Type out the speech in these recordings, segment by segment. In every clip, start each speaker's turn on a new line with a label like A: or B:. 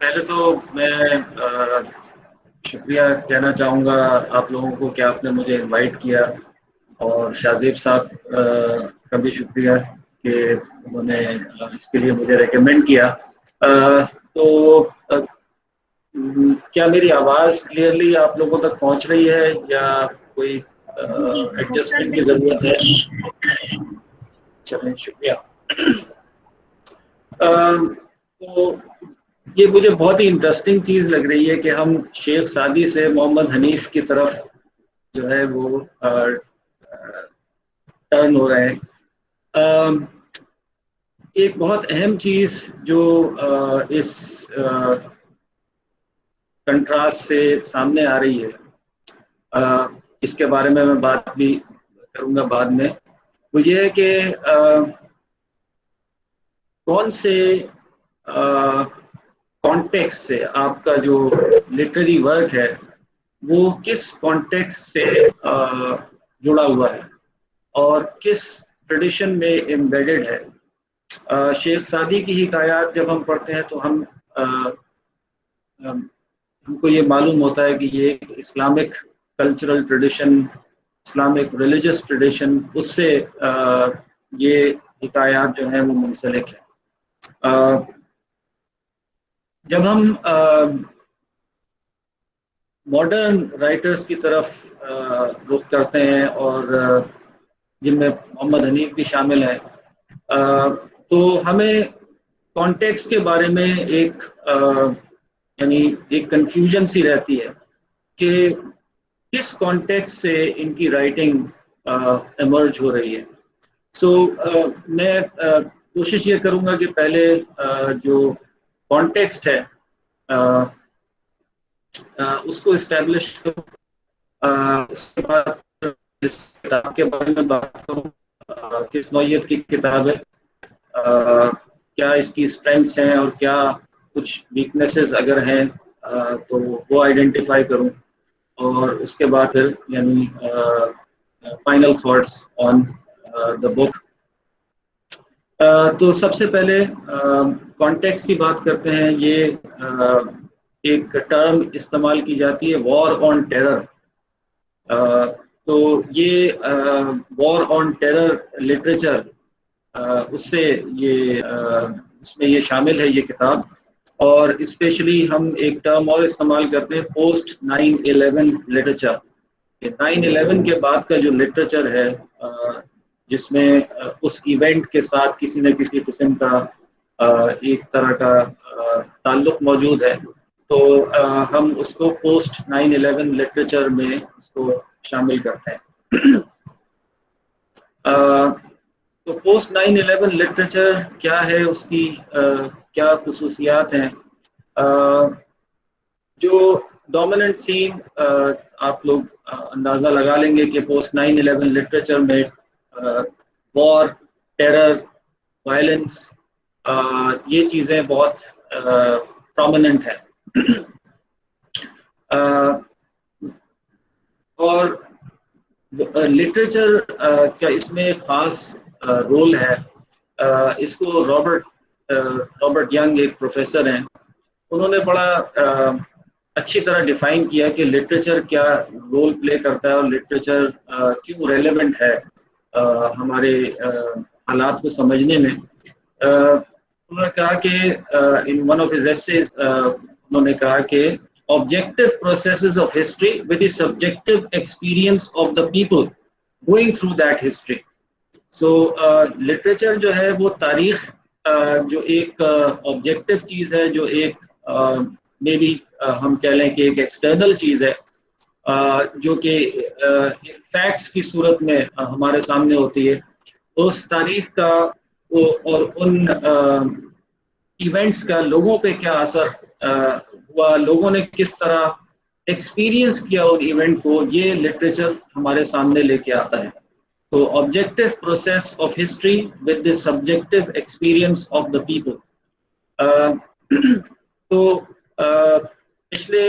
A: پہلے تو میں شکریہ کہنا چاہوں گا آپ لوگوں کو کہ آپ نے مجھے انوائٹ کیا، اور شاہزیب صاحب کا بھی شکریہ کہ انہوں نے اس کے لیے مجھے ریکمینڈ کیا۔ تو کیا میری آواز کلیئرلی آپ لوگوں تک پہنچ رہی ہے یا کوئی
B: جی بہت
A: ایڈجسٹمنٹ کی
B: اچھی
A: ضرورت ہے؟ چلیں شکریہ۔ تو یہ مجھے بہت ہی انٹرسٹنگ چیز لگ رہی ہے کہ ہم شیخ سعدی سے محمد حنیف کی طرف جو ہے وہ ٹرن ہو رہے ہیں۔ ایک بہت اہم چیز جو اس کنٹراسٹ سے سامنے آ رہی ہے، اس کے بارے میں بات بھی کروں گا بعد میں، وہ یہ ہے کہ کون سے کانٹیکسٹ سے آپ کا جو لٹریری ورک ہے وہ کس کانٹیکسٹ سے جڑا ہوا ہے اور کس ٹریڈیشن میں ایمبیڈڈ ہے۔ شیخ سعدی کی حکایات جب ہم پڑھتے ہیں تو ہم کو یہ معلوم ہوتا ہے کہ یہ ایک Islamic cultural tradition, Islamic religious tradition, اس سے یہ حکایات جو ہیں وہ منسلک ہیں۔ جب ہم ماڈرن رائٹرز کی طرف رخ کرتے ہیں اور جن میں محمد حنیف بھی شامل ہیں، تو ہمیں کانٹیکس کے بارے میں یعنی ایک کنفیوژن سی رہتی ہے کہ کس کانٹیکس سے ان کی رائٹنگ ایمرج ہو رہی ہے۔ میں کوشش یہ کروں گا کہ پہلے جو کانٹیکسٹ ہے اس کو اسٹیبلش کروں، اس کے بعد اس کتاب کے بارے میں بات کروں، کس نوعیت کی کتاب ہے، کیا اس کی اسٹرینگس ہیں اور کیا کچھ ویکنیسز اگر ہیں تو وہ آئیڈینٹیفائی کروں، اور اس کے بعد پھر یعنی فائنل تھاٹس آن دا بک۔ تو سب سے پہلے کانٹیکس کی بات کرتے ہیں۔ یہ ایک ٹرم استعمال کی جاتی ہے، وار آن ٹیرر۔ تو یہ وار آن ٹیرر لٹریچر، اس میں یہ شامل ہے یہ کتاب، اور اسپیشلی ہم ایک ٹرم اور استعمال کرتے ہیں، پوسٹ 9/11 لٹریچر۔ 9/11 کے بعد کا جو لٹریچر ہے جس میں اس ایونٹ کے ساتھ کسی نہ کسی قسم کا ایک طرح کا تعلق موجود ہے، تو ہم اس کو پوسٹ 9/11 لٹریچر میں اس کو شامل کرتے ہیں۔ تو پوسٹ 9/11 لٹریچر کیا ہے، اس کی کیا خصوصیات ہیں؟ جو ڈومیننٹ تھیم آپ لوگ اندازہ لگا لیں گے کہ پوسٹ 9/11 لٹریچر میں وار، ٹیرر، وائلنس، یہ چیزیں بہت پرومیننٹ ہیں۔ اور لٹریچر کا اس میں خاص رول ہے۔ اس کو رابرٹ ینگ ایک پروفیسر ہیں، انہوں نے بڑا اچھی طرح ڈیفائن کیا کہ لٹریچر کیا رول پلے کرتا ہے اور لٹریچر کیوں ریلیونٹ ہے ہمارے حالات کو سمجھنے میں۔ انہوں نے کہا کہ in one of his essays انہوں نے کہا کہ objective processes of history with the subjective experience of the people going through that history. So literature جو ہے وہ تاریخ جو ایک آبجیکٹو چیز ہے، جو ایک مے بی ہم کہہ لیں کہ ایک ایکسٹرنل چیز ہے جو کہ فیکٹس کی صورت میں ہمارے سامنے ہوتی ہے، اس تاریخ کا اور ان ایونٹس کا لوگوں پہ کیا اثر ہوا، لوگوں نے کس طرح ایکسپیرینس کیا ان ایونٹ کو، یہ لٹریچر ہمارے سامنے لے کے آتا ہے۔ تو objective process of history with the subjective experience of the people. تو پچھلے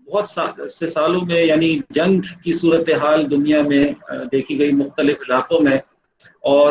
A: بہت سے سالوں میں یعنی جنگ کی صورتحال دنیا میں دیکھی گئی مختلف علاقوں میں، اور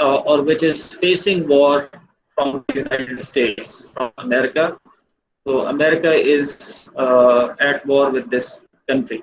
A: or which is facing war from the United States, from America. So America is at war with this country.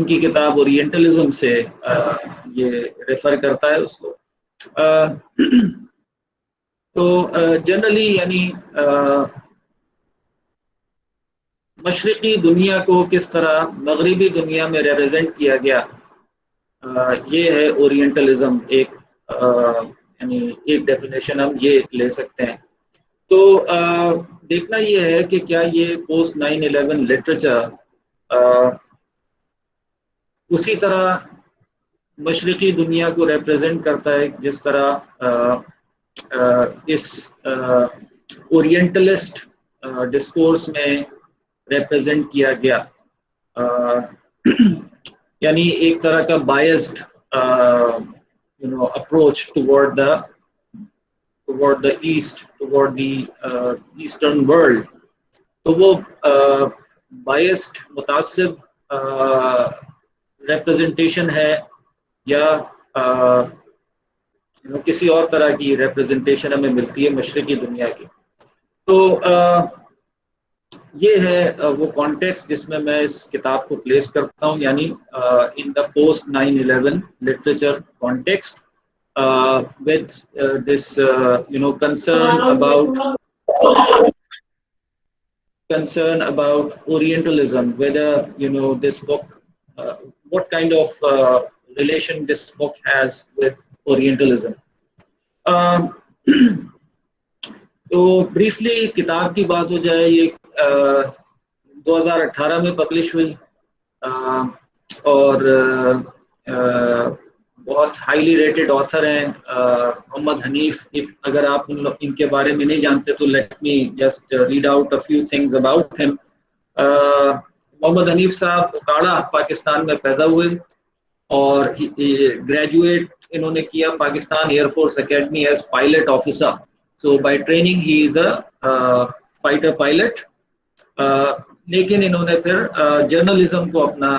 A: ان کی کتاب اورینٹلزم سے یہ ریفر کرتا ہے اس کو. تو جنرلی یعنی مشرقی دنیا کو کس طرح مغربی دنیا میں ریپرزینٹ کیا گیا، یہ ہے اورینٹلزم. یعنی ایک ڈیفینیشن ہم یہ لے سکتے ہیں. تو دیکھنا یہ ہے کہ کیا یہ پوسٹ 9/11 لٹریچر اسی طرح مشرقی دنیا کو ریپرزینٹ کرتا ہے جس طرح اس اورینٹلسٹ ڈسکورس میں ریپرزینٹ کیا گیا. یعنی ایک طرح کا biased approach toward the east, toward the eastern world. تو وہ بائسڈ متعصب ریپرزنٹیشن ہے یا کسی اور طرح کی ریپرزنٹیشن ہمیں ملتی ہے مشرقی دنیا کی. تو یہ ہے وہ کانٹیکسٹ جس میں اس کتاب کو پلیس کرتا ہوں، یعنی in the post 9/11 literature context with this concern about Orientalism, whether this book, what kind of relation this book has with Orientalism. تو بریفلی کتاب کی بات ہو جائے، یہ 2018 میں پبلش ہوئی اور بہت ہائیلی ریٹڈ آتھر ہیں محمد حنیف. اگر آپ ان کے بارے میں نہیں جانتے تو let me just read out a few things about ہم. محمد حنیف صاحب اکاڑا پاکستان میں پیدا ہوئے اور گریجویٹ انہوں نے کیا Pakistan air force academy as pilot officer. So by training he is a fighter pilot. لیکن انہوں نے پھر جرنلزم کو اپنا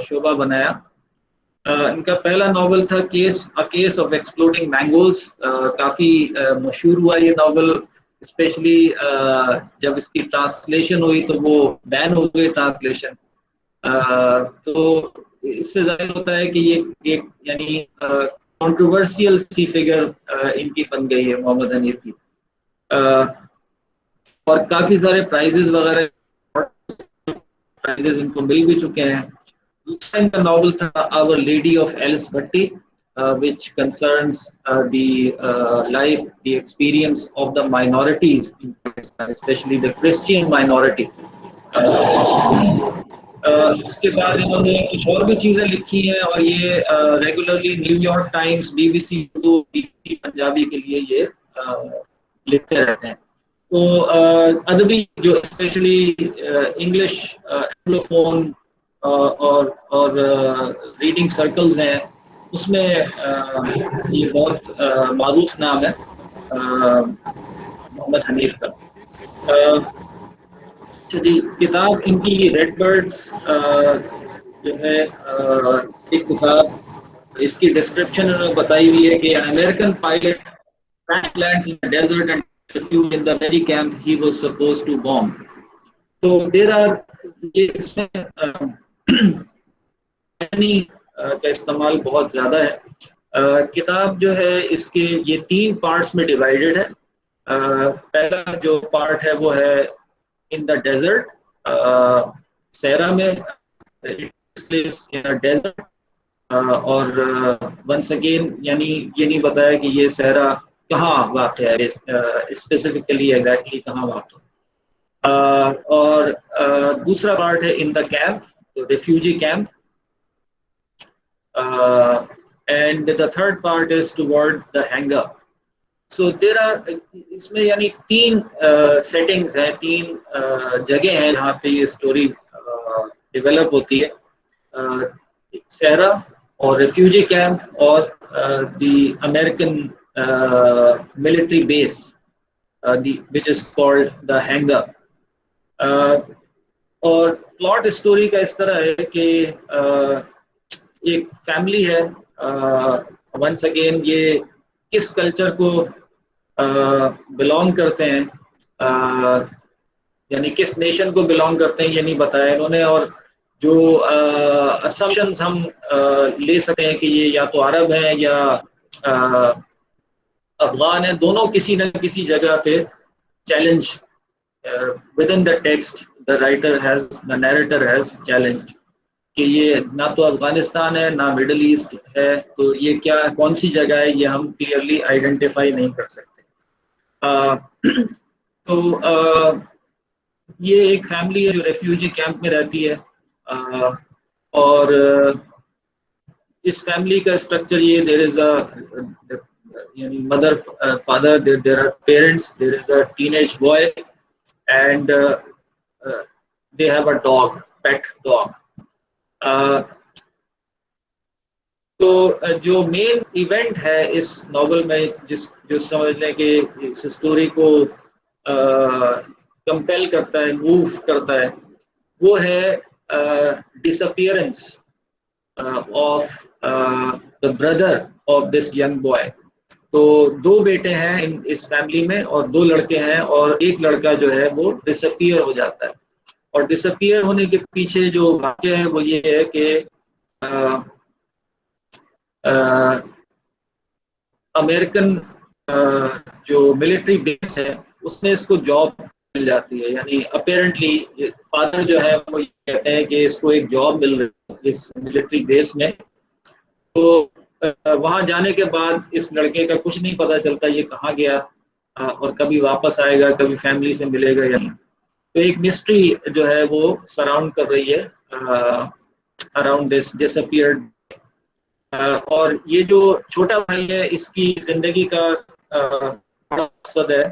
A: شعبہ بنایا. ان کا پہلا ناول تھا کیس آف ایکسپلوڈنگ مینگوز. کافی مشہور ہوا یہ ناول، اسپیشلی جب اس کی ٹرانسلیشن ہوئی تو وہ بین ہو گئی ٹرانسلیشن. تو اس سے ظاہر ہوتا ہے کہ یہ ایک یعنی کنٹروورسیل سی فگر ان کی بن گئی ہے محمد حنیف کی. اور کافی سارے پرائزز وغیرہ ان کو مل بھی چکے ہیں. دوسرا ان کا ناول تھا our lady of Alice Bhatti which concerns the life, the experience of the minorities in Pakistan, especially the Christian minority. اس کے بعد انہوں نے کچھ اور بھی چیزیں لکھی ہیں اور یہ regularly New York Times, B B C Urdu, B B C Punjabi کے لیے یہ لکھتے رہتے ہیں. تو ادبی جو اسپیشلی انگلش اینگلوفون اور ریڈنگ سرکلز ہیں اس میں یہ بہت معروف نام ہے محمد حنیف کا. کتاب ان کی ریڈ برڈز جو ہے ایک کتاب، اس کی ڈسکرپشن انہوں نے بتائی ہوئی ہے کہ American pilot crash lands in the desert and refuge in the very camp he was supposed to bomb. تو یہ اس میں کا استعمال بہت زیادہ ہے. کتاب جو ہے اس کے یہ 3 پارٹس میں ڈیوائیڈڈ ہے. پہلا جو پارٹ ہے وہ ہے ان دا ڈیزرٹ، صحرا میں ڈیزرٹ. اور ونس اگین یعنی یہ نہیں بتایا کہ یہ صحرا کہاں واقع ہے، اسپیسیفکلی ایگزیکٹلی کہاں واقع ہے. اور دوسرا پارٹ ہے in the camp, refugee camp. And the third part is toward the hangar. So there are, اس میں یعنی 3 سیٹنگز ہیں، 3 جگہ ہیں جہاں پہ یہ اسٹوری ڈیولپ ہوتی ہے. صحرا اور ریفیوجی کیمپ اور the American military base which is called the hangar. اور پلاٹ اسٹوری کا اس طرح ہے کہ ایک فیملی ہے. ونس اگین یہ کس کلچر کو بلونگ کرتے ہیں، یعنی کس نیشن کو بلونگ کرتے ہیں یہ نہیں بتایا انہوں نے. اور جو assumptions ہم لے سکتے ہیں کہ یہ یا تو عرب ہیں یا افغان ہیں، دونوں کسی نہ کسی جگہ پہ challenge within the text the writer has the narrator has challenged کہ یہ نہ تو افغانستان ہے نہ مڈل ایسٹ ہے، تو یہ کیا کون سی جگہ ہے یہ ہم کلیئرلی آئیڈینٹیفائی نہیں کر سکتے. تو یہ ایک فیملی ہے جو ریفیوجی کیمپ میں رہتی ہے، اور اس فیملی کا اسٹرکچر یہ دیر از یعنی mother father, there are parents, there is a teenage boy and they have a dog, pet dog. تو جو مین ایونٹ ہے اس ناول میں، جو سمجھ لیں کہ اس اسٹوری کو کمپیل کرتا ہے، موو کرتا ہے، وہ ہے disappearance of the brother of this young boy. تو دو بیٹے ہیں اس فیملی میں اور دو لڑکے ہیں، اور ایک لڑکا جو ہے وہ ڈس اپیئر ہو جاتا ہے. اور ڈس اپیئر ہونے کے پیچھے جو واقعہ ہے وہ یہ ہے کہ امریکن جو ملٹری بیس ہے اس میں اس کو جاب مل جاتی ہے. یعنی اپیرنٹلی فادر جو ہے وہ یہ کہتے ہیں کہ اس کو ایک جاب مل رہی ہے اس ملٹری بیس میں. تو وہاں جانے کے بعد اس لڑکے کا کچھ نہیں پتا چلتا یہ کہاں گیا اور کبھی واپس آئے گا، کبھی فیملی سے ملے گا یا نہیں. تو ایک مسٹری جو ہے وہ سراؤنڈ کر رہی ہے اراؤنڈ دس ڈس اپیئرڈ. اور یہ جو چھوٹا بھائی ہے اس کی زندگی کا بڑا مقصد ہے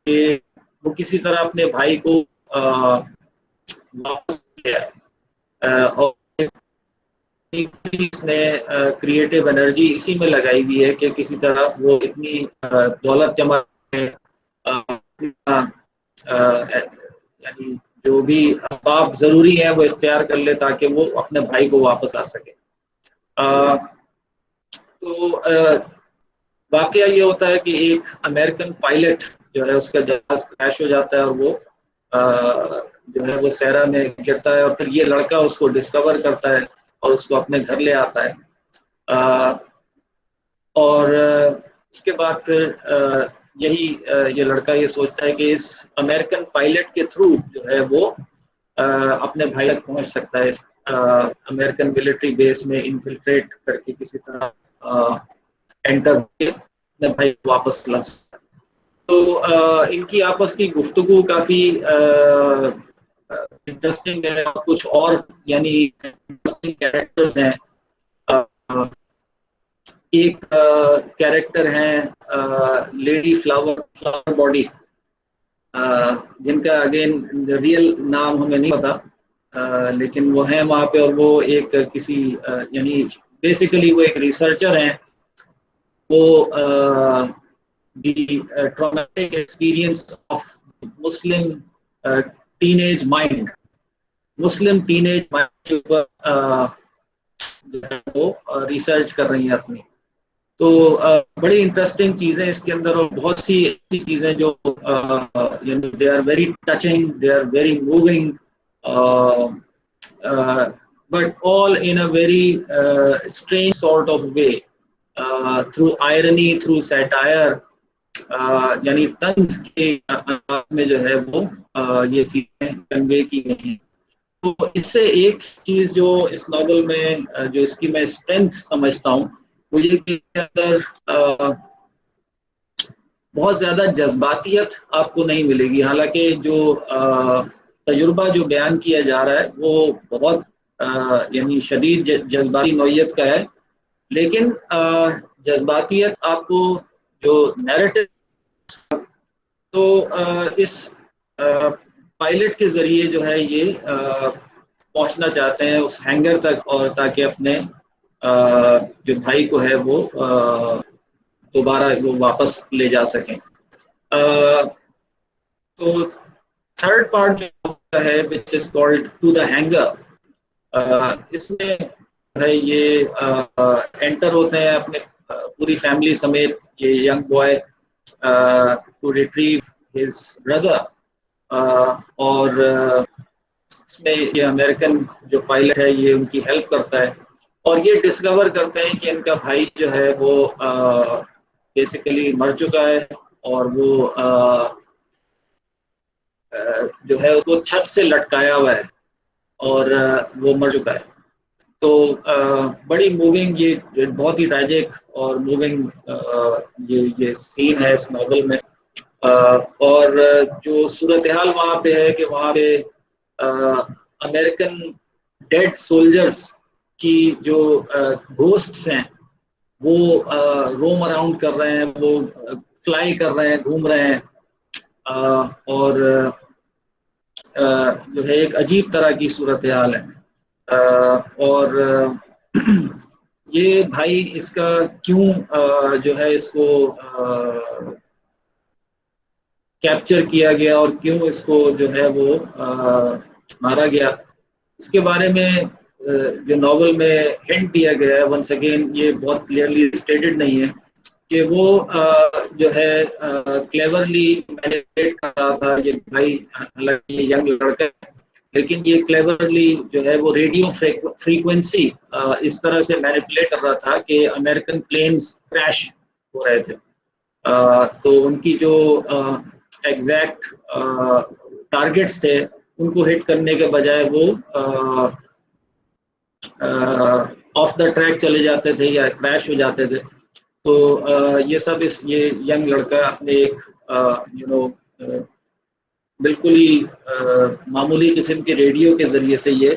A: کہ وہ کسی طرح اپنے بھائی کو واپس لے آئے، اور اس نے کریٹو انرجی اسی میں لگائی ہوئی ہے کہ کسی طرح وہ اتنی دولت جمع یعنی جو بھی اسباب ضروری ہیں وہ اختیار کر لے تاکہ وہ اپنے بھائی کو واپس آ سکے. تو واقعہ یہ ہوتا ہے کہ ایک امریکن پائلٹ جو ہے اس کا جہاز کریش ہو جاتا ہے اور وہ جو ہے وہ صحرا میں گرتا ہے، اور پھر یہ لڑکا اس کو ڈسکور کرتا ہے اور اس کو اپنے گھر لے آتا ہے. اور اس کے بعد پھر یہی یہ لڑکا یہ سوچتا ہے کہ اس امریکن پائلٹ کے تھرو جو ہے وہ اپنے بھائی تک پہنچ سکتا ہے، امریکن ملٹری بیس میں انفلٹریٹ کر کے کسی طرح انٹر کے اپنے بھائی کو واپس لا سکتا ہے. تو ان کی آپس کی گفتگو کافی انٹرسٹنگ ہے. کچھ اور یعنی انٹرسٹنگ کیریکٹرز ہیں. ایک کیریکٹر ہیں لیڈی فلاور باڈی، جن کا اگین ریئل نام ہمیں نہیں پتا، لیکن وہ ہیں وہاں پہ، اور وہ ایک کسی یعنی بیسیکلی وہ ایک ریسرچر ہیں. وہ the traumatic experience of Muslim teenage mind, Muslim teenage mind کے اوپر وہ ریسرچ کر رہی ہیں اپنی. تو بڑی انٹرسٹنگ چیزیں اس کے اندر، اور بہت سی ایسی چیزیں جو they are very touching, they are very moving, but all in a very strange sort of way, through irony, through satire, یعنی طنز کے انداز میں جو ہے وہ یہ چیزیں کنوے کی گئی ہیں. تو اس سے ایک چیز جو اس ناول میں جو اس کی میں اسٹرینتھ سمجھتا ہوں وہ یہ کہ اس کے اندر بہت زیادہ جذباتیت آپ کو نہیں ملے گی. حالانکہ جو تجربہ جو بیان کیا جا رہا ہے وہ بہت یعنی شدید جذباتی نوعیت کا ہے، لیکن جذباتیت آپ کو جو نیریٹو تو اس پائلٹ کے ذریعے جو ہے یہ پہنچنا چاہتے ہیں اس ہینگر تک، اور تاکہ اپنے جو بھائی کو ہے وہ دوبارہ وہ واپس لے جا سکیں. تو تھرڈ پارٹ جو ہے which is called to the hanger، اس میں ہے یہ انٹر ہوتے ہیں اپنے پوری فیملی سمیت یہ young boy to retrieve his brother، اور اس میں یہ امریکن جو پائلٹ ہے یہ ان کی ہیلپ کرتا ہے، اور یہ ڈسکور کرتے ہیں کہ ان کا بھائی جو ہے وہ بیسیکلی مر چکا ہے، اور وہ جو ہے اس کو چھت سے لٹکایا ہوا ہے، اور وہ مر چکا ہے۔ تو بڑی موونگ، یہ بہت ہی ٹریجک اور موونگ یہ سین ہے اس ناول میں۔ اور جو صورتحال وہاں پہ ہے کہ وہاں پہ امریکن ڈیڈ سولجرز کی جو گھوسٹس ہیں وہ روم اراؤنڈ کر رہے ہیں، وہ فلائی کر رہے ہیں، گھوم رہے ہیں، اور جو ہے ایک عجیب طرح کی صورتحال ہے۔ اور یہ بھائی اس کا کیوں جو ہے اس کو کیپچر کیا گیا اور کیوں اس کو جو ہے وہ مارا گیا، اس کے بارے میں جو ناول میں ہنٹ دیا گیا ہے، ونس اگین یہ بہت کلیئرلی اسٹیٹڈ نہیں ہے کہ وہ جو ہے کلیورلی مینیپولیٹ کر رہا تھا یہ بھائی، حالانکہ یہ ینگ لڑکا ہے لیکن یہ کلیورلی جو ہے وہ ریڈیو فریکوینسی اس طرح سے مینیپولیٹ کر رہا تھا کہ امریکن پلینز کریش ہو رہے تھے، تو ان کی جو ایگزیکٹ ٹارگٹس تھے ان کو ہٹ کرنے کے بجائے وہ آف دا ٹریک چلے جاتے تھے یا کریش ہو جاتے تھے۔ تو یہ سب یہ ینگ لڑکا اپنے ایک بالکل ہی معمولی قسم کے ریڈیو کے ذریعے سے یہ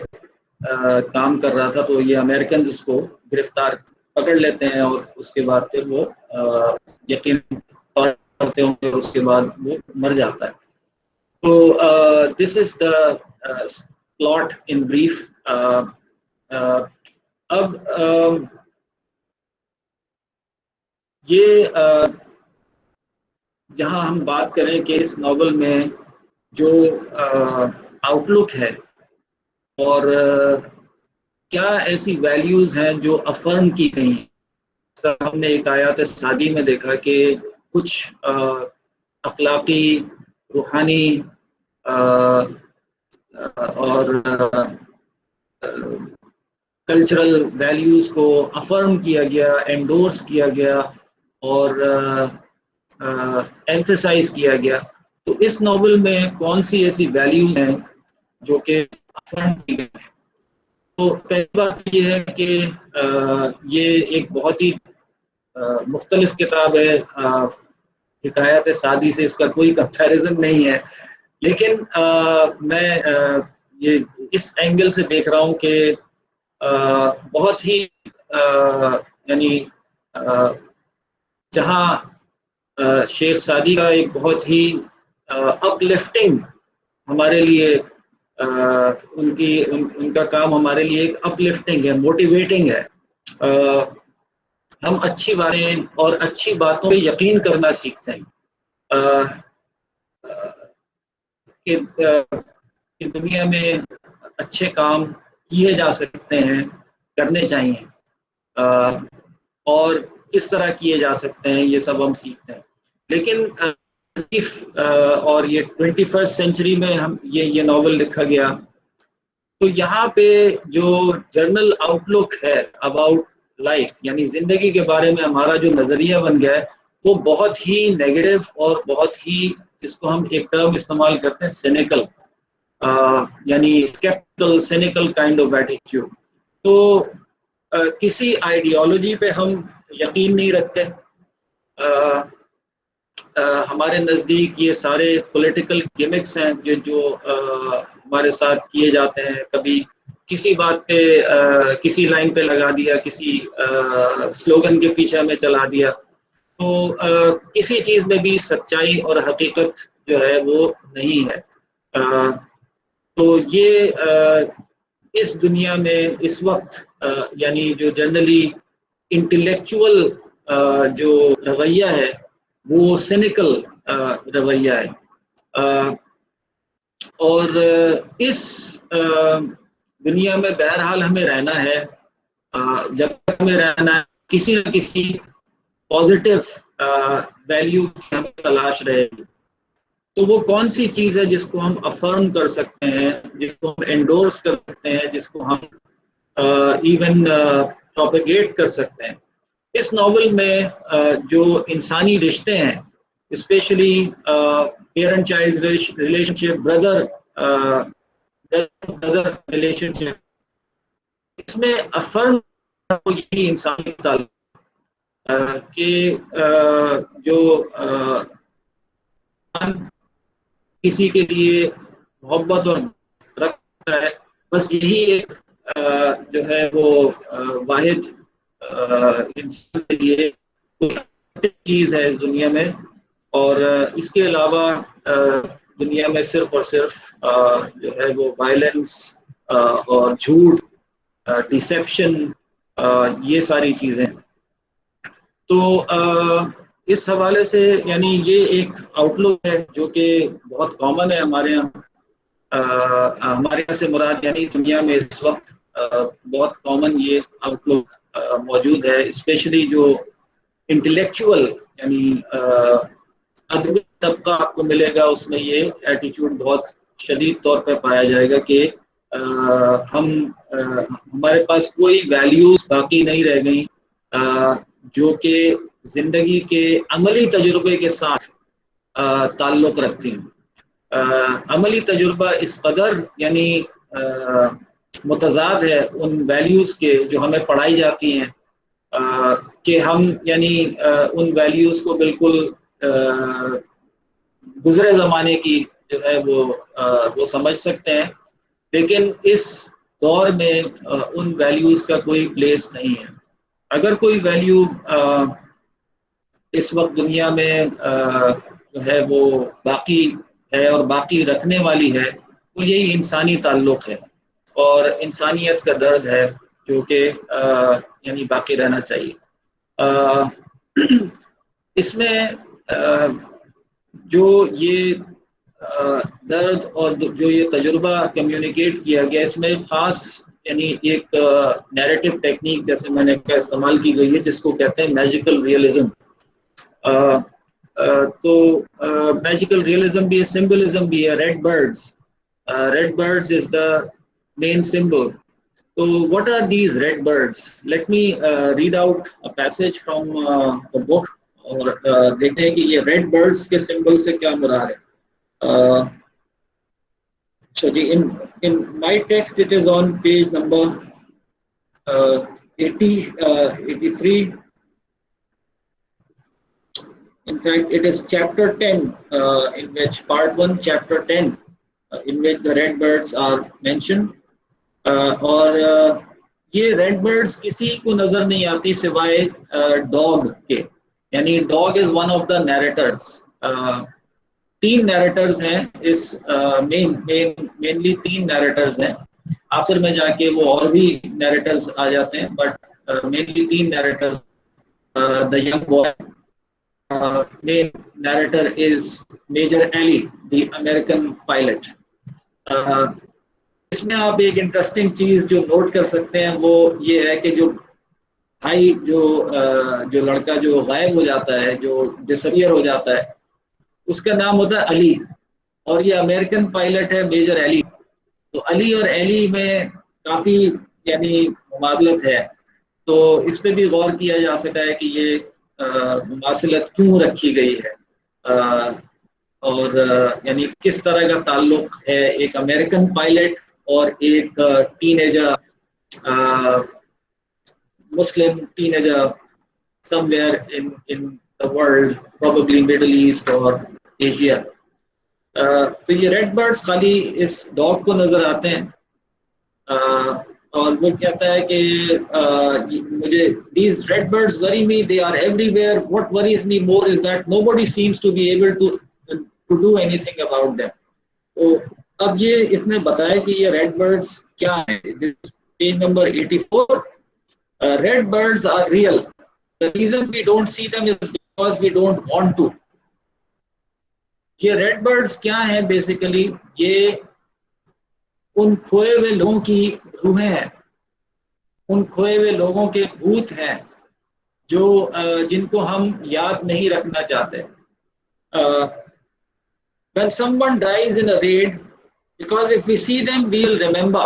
A: کام کر رہا تھا، تو یہ امریکنز اس کو گرفتار پکڑ لیتے ہیں، اور اس کے بعد پھر وہ یقین کرتے ہوں گے، اس کے بعد وہ مر جاتا ہے۔ تو دس از دا پلاٹ ان بریف۔ اب یہ جہاں ہم بات کریں کہ اس ناول میں جو آؤٹ لک ہے اور کیا ایسی ویلیوز ہیں جو افرم کی گئی ہیں۔ سر ہم نے ایک آیات سعدی میں دیکھا کہ کچھ اخلاقی، روحانی اور کلچرل ویلیوز کو افرم کیا گیا، انڈورس کیا گیا، اور ایمفیسائز کیا گیا۔ تو اس ناول میں کون سی ایسی ویلیوز ہیں جو کہ افرم کی گئی ہیں؟ تو پہلی بات یہ ہے کہ یہ ایک بہت ہی مختلف کتاب ہے، حکایت سعدی سے اس کا کوئی کمپیریزن نہیں ہے، لیکن میں یہ اس اینگل سے دیکھ رہا ہوں کہ بہت ہی یعنی جہاں شیخ سعدی کا ایک بہت ہی اپ لفٹنگ ہمارے لیے ان کا کام ہمارے لیے ایک اپ لفٹنگ ہے، موٹیویٹنگ ہے۔ ہم اچھی باتیں اور اچھی باتوں پہ یقین کرنا سیکھتے ہیں، کہ دنیا میں اچھے کام کیے جا سکتے ہیں، کرنے چاہیے، اور کس طرح کیے جا سکتے ہیں یہ سب ہم سیکھتے ہیں۔ لیکن اور یہ 21 سینچری میں یہ ناول لکھا گیا، تو یہاں پہ جو جنرل آؤٹ لک ہے اباؤٹ لائف، یعنی زندگی کے بارے میں ہمارا جو نظریہ بن گیا ہے وہ بہت ہی نیگیٹو اور بہت ہی، جس کو ہم ایک ٹرم استعمال کرتے ہیں سینیکل، یعنی sceptical cynical kind of attitude. تو کسی آئیڈیالوجی پہ ہم یقین نہیں رکھتے، ہمارے نزدیک یہ سارے پولیٹیکل گیمکس ہیں جو ہمارے ساتھ کیے جاتے ہیں، کبھی کسی بات پہ کسی لائن پہ لگا دیا، کسی سلوگن کے پیچھے ہمیں چلا دیا، تو کسی چیز میں بھی سچائی اور حقیقت جو ہے وہ نہیں ہے۔ تو یہ اس دنیا میں اس وقت یعنی جو جنرلی انٹلیکچول جو رویہ ہے وہ سینیکل رویہ ہے، اور اس دنیا میں بہرحال ہمیں رہنا ہے، جب تک ہمیں رہنا ہے کسی نہ کسی پازیٹیو ویلیو کی ہمیں تلاش رہے گی۔ تو وہ کون سی چیز ہے جس کو ہم افرم کر سکتے ہیں، جس کو ہم انڈورس کر سکتے ہیں، جس کو ہم ایون پروپیگیٹ کر سکتے ہیں؟ اس ناول میں جو انسانی رشتے ہیں، اسپیشلی پیرنٹ چائلڈ ریلیشن شپ، برادر برادر ریلیشن شپ، اس میں افرم یہی انسانی تعلق کہ جو کسی کے لیے محبت اور رکھتا ہے، بس یہی ایک جو ہے وہ واحد انسان کے لیے چیز ہے اس دنیا میں، اور اس کے علاوہ دنیا میں صرف اور صرف جو ہے وہ وائلنس اور جھوٹ، ڈیسیپشن، یہ ساری چیزیں. تو اس حوالے سے یعنی یہ ایک آؤٹ لک ہے جو کہ بہت کامن ہے ہمارے یہاں. ہمارے یہاں سے مراد یعنی دنیا میں اس وقت بہت کامن یہ آؤٹ لک موجود ہے، اسپیشلی جو انٹلیکچوئل یعنی ادبی طبقہ آپ کو ملے گا، اس میں یہ ایٹیچیوڈ بہت شدید طور پہ پایا جائے گا کہ ہم ہمارے پاس کوئی ویلیوز باقی نہیں رہ گئیں جو کہ زندگی کے عملی تجربے کے ساتھ تعلق رکھتی ہیں. عملی تجربہ اس قدر یعنی متضاد ہے ان ویلیوز کے جو ہمیں پڑھائی جاتی ہیں کہ ہم یعنی ان ویلیوز کو بالکل گزرے زمانے کی جو ہے وہ سمجھ سکتے ہیں، لیکن اس دور میں ان ویلیوز کا کوئی پلیس نہیں ہے. اگر کوئی ویلیو اس وقت دنیا میں جو ہے وہ باقی ہے اور باقی رکھنے والی ہے، وہ یہی انسانی تعلق ہے اور انسانیت کا درد ہے جو کہ یعنی باقی رہنا چاہیے. اس میں جو یہ درد اور جو یہ تجربہ کمیونیکیٹ کیا گیا، اس میں خاص یعنی ایک نیریٹو ٹیکنیک جیسے میں نے کہا استعمال کی گئی ہے جس کو کہتے ہیں میجیکل ریئلزم. تو میجیکل ریئلزم بھی ہے، سمبلزم بھی ہے. Red birds is the main symbol. So what are these red birds? Let me read out a passage from the book اور دیکھتے ہیں کہ یہ ریڈ برڈز کے سمبل سے کیا مراد ہے. So in my text it is on page number 83. In fact, it is chapter 10, in which part 1, chapter 10, in which the red birds are mentioned. اور یہ ریڈ برڈز کسی کو نظر نہیں آتی سوائے ڈاگ کے، یعنی dog is one of the narrators. 3 narrators ہیں اس مینلی 3 نیریٹرز ہیں. آخر میں جا کے وہ اور بھی نیریٹرز آ جاتے ہیں، but mainly 3 narrators. The young boy main narrator is Major Ali, the American pilot. اس میں آپ ایک انٹرسٹنگ چیز جو نوٹ کر سکتے ہیں وہ یہ ہے کہ جو بھائی جو لڑکا جو غائب ہو جاتا ہے، جو ڈسپیئر ہو جاتا ہے، اس کا نام ہوتا ہے علی، اور یہ امریکن پائلٹ ہے میجر علی. تو علی اور ایلی میں کافی یعنی مماثلت ہے، تو اس پہ بھی غور کیا جا سکتا ہے کہ یہ مماثلت کیوں رکھی گئی ہے اور یعنی کس طرح کا تعلق ہے ایک امریکن پائلٹ اور ایک ten ager Muslim ten ager some where in the world, probably Middle East اور ایشیا. تو یہ ریڈ برڈز خالی اس ڈاگ کو نظر آتے ہیں اور وہ کہتا ہے کہ مجھے these red birds worry me, they are everywhere, what worries me more is that nobody seems to be able to do anything about them. تو اب یہ اس نے بتایا کہ یہ ریڈ برڈز کیا ہیں. Page number 84. Red birds are real. The reason we don't see them is because we don't want to. یہ ریڈ برڈز کیا ہیں بیسیکلی؟ یہ ان کھوئے ہوئے لوگوں کی روحیں ہیں، ان کھوئے ہوئے لوگوں کے بھوت ہیں جو جن کو ہم یاد نہیں رکھنا چاہتے. when someone dies in a raid, because if we see them we will remember.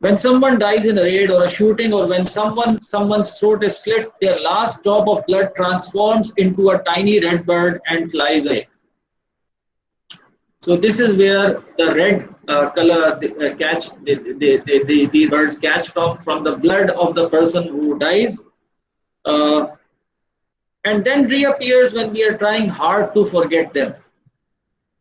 A: When someone dies in a raid or a shooting, or when someone's throat is slit, their last drop of blood transforms into a tiny red bird and flies away. So this is where the red color these birds catch from the blood of the person who dies, uh, and then reappears when we are trying hard to forget them.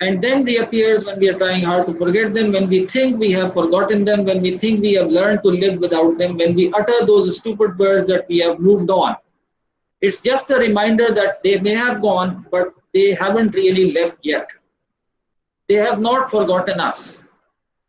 A: and then reappears when we are trying hard to forget them, when we think we have forgotten them, when we think we have learned to live without them, when we utter those stupid words that we have moved on. It's just a reminder that they may have gone, but they haven't really left yet. They have not forgotten us.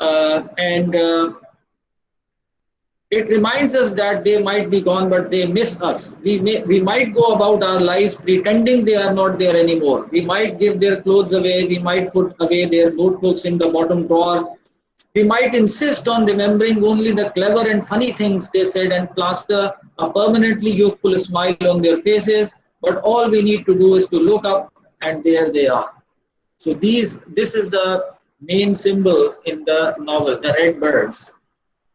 A: And it reminds us that they might be gone, but they miss us. We might go about our lives pretending they are not there anymore. We might give their clothes away. We might put away their notebooks in the bottom drawer. We might insist on remembering only the clever and funny things they said and plaster a permanently youthful smile on their faces. But all we need to do is to look up, and there they are. So this is the main symbol in the novel, the red birds.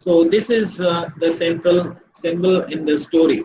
A: So this is the central symbol in the story.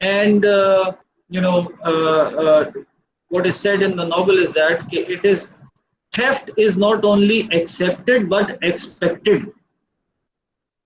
A: And what is said in the novel is that theft is not only accepted but expected.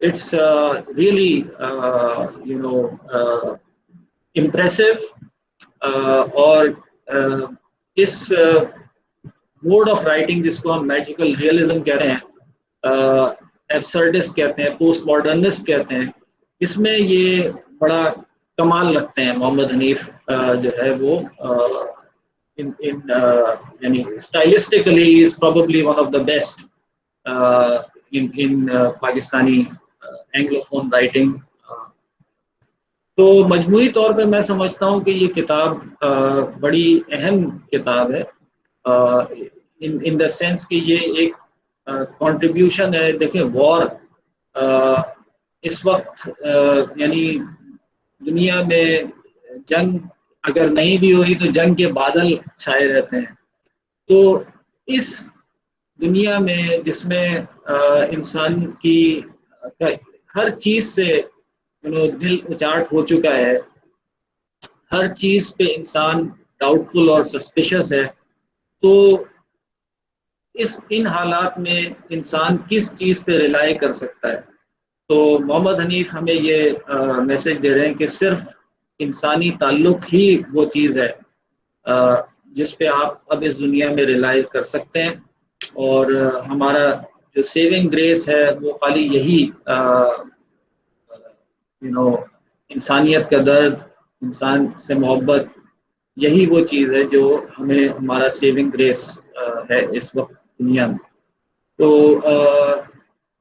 A: it's really impressive اور اس mood of writing جس کو ہم magical realism کہتے ہیں، ایبسرڈسٹ کہتے ہیں، post modernist کہتے ہیں، اس میں یہ بڑا کمال رکھتے ہیں محمد حنیف جو ہے وہ یعنی stylistically is probably one of the best in Pakistani Anglophone writing. تو مجموعی طور پہ میں سمجھتا ہوں کہ یہ کتاب بڑی اہم کتاب ہے ان دا سینس کہ یہ ایک کنٹریبیوشن ہے. دیکھیں وار اس وقت یعنی دنیا میں جنگ اگر نہیں بھی ہو رہی تو جنگ کے بادل چھائے رہتے ہیں. تو اس دنیا میں جس میں انسان کی ہر چیز سے دل اچاٹ ہو چکا ہے، ہر چیز پہ انسان ڈاؤٹ فل اور سسپیشس ہے، تو ان حالات میں انسان کس چیز پہ ریلائی کر سکتا ہے؟ تو محمد حنیف ہمیں یہ میسج دے رہے ہیں کہ صرف انسانی تعلق ہی وہ چیز ہے جس پہ آپ اب اس دنیا میں ریلائی کر سکتے ہیں، اور ہمارا جو سیونگ گریس ہے وہ خالی یہی انسانیت کا درد، انسان سے محبت، یہی وہ چیز ہے جو ہمیں ہمارا سیونگ گریس ہے اس وقت دنیا میں. تو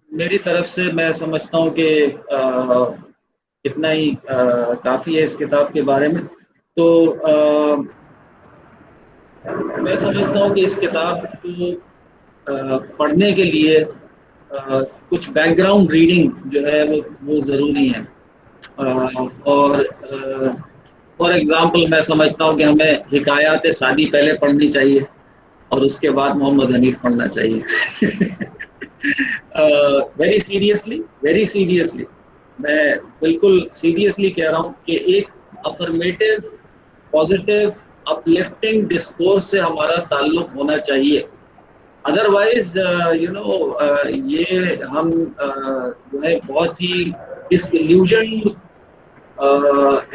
A: میری طرف سے میں سمجھتا ہوں کہ اتنا ہی کافی ہے اس کتاب کے بارے میں. تو میں سمجھتا ہوں کہ اس کتاب کو پڑھنے کے لیے کچھ بیک گراؤنڈ ریڈنگ جو ہے وہ ضروری ہے. اور فار ایگزامپل میں سمجھتا ہوں کہ ہمیں حکایات سعدی پہلے پڑھنی چاہیے اور اس کے بعد محمد حنیف پڑھنا چاہیے. ویری سیریسلی میں بالکل سیریسلی کہہ رہا ہوں کہ ایک افرمیٹو پازیٹیو اپلفٹنگ ڈسکورس سے ہمارا تعلق ہونا چاہیے. ادروائز یہ ہم جو ہے بہت ہی ڈس ایلیوژنڈ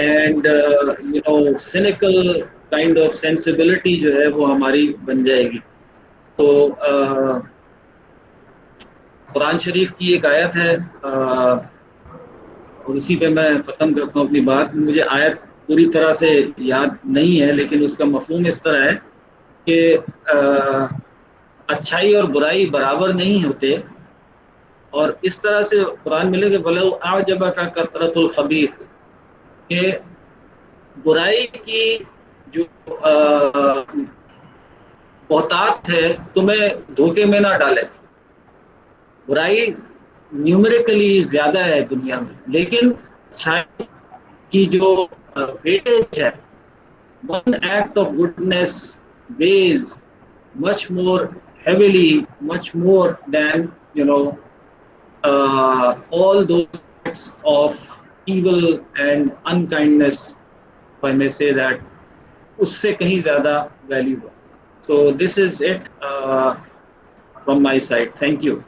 A: and cynical kind of sensibility جو ہے وہ ہماری بن جائے گی. تو قرآن شریف کی ایک آیت ہے اور اسی پہ میں ختم کرتا ہوں اپنی بات. مجھے آیت پوری طرح سے یاد نہیں ہے لیکن اس کا مفہوم اس طرح ہے کہ اچھائی اور برائی برابر نہیں ہوتے، اور اس طرح سے قرآن ملے کہ وَلَوْ أَعْجَبَكَ كَثْرَةُ الْخَبِيثِ، کہ برائی کی جو بہتات ہے تمہیں دھوکے میں نہ ڈالے. برائی نیومریکلی زیادہ ہے دنیا میں، لیکن اچھائی کی جو ویٹیج ہے، one act of goodness weighs much more heavily, much more than all those acts of evil and unkindness, if I may say that, اس سے کہیں زیادہ ویلیو ہے. So this is it from my side. Thank you.